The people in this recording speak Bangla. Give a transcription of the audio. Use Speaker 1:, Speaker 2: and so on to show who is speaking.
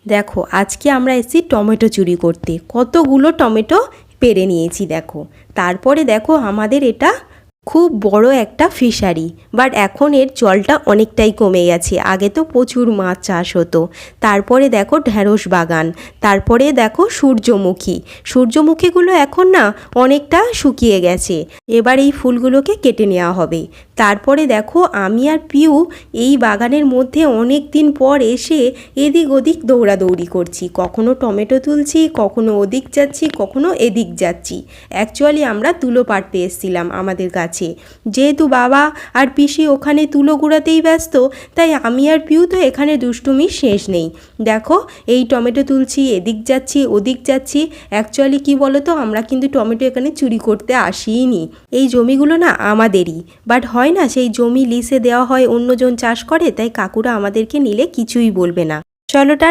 Speaker 1: দেখো আজকে আমরা এসেছি টমেটো চুরি করতে। কতগুলো টমেটো পেরে নিয়েছি দেখো। তারপরে দেখো আমাদের এটা খুব বড় একটা ফিশারি, বাট এখন এর জলটা অনেকটাই কমে গেছে। আগে তো প্রচুর মাছ চাষ হতো। তারপরে দেখো ঢ্যাঁড়স বাগান, তারপরে দেখো সূর্যমুখীগুলো এখন না অনেকটা শুকিয়ে গেছে। এবার এই ফুলগুলোকে কেটে নেওয়া হবে। তারপরে দেখো আমি আর পিউ এই বাগানের মধ্যে অনেক দিন পর এসে এদিক ওদিক দৌড়াদৌড়ি করছি। কখনো টমেটো তুলছি, কখনো ওদিক যাচ্ছি, কখনো এদিক যাচ্ছি। অ্যাকচুয়ালি আমরা তুলো পাড়তে এসেছিলাম আমাদের কাছে। যেহেতু বাবা আর পিসি ওখানে তুলো কুড়াতেই ব্যস্ত, তাই আমি আর পিউ তো এখানে দুষ্টুমির শেষ নেই। দেখো এই টমেটো তুলছি, এদিক যাচ্ছি, ওদিক যাচ্ছি। অ্যাকচুয়ালি কি বলো তো, আমরা কিন্তু টমেটো এখানে চুরি করতে আসিনি। এই জমিগুলো না আমাদেরই, বাট হয় না সেই জমি লিসে দেওয়া হয়, অন্যজন চাষ করে, তাই কাকুরা আমাদেরকে নিলে কিছুই বলবে না। চলো টাটা।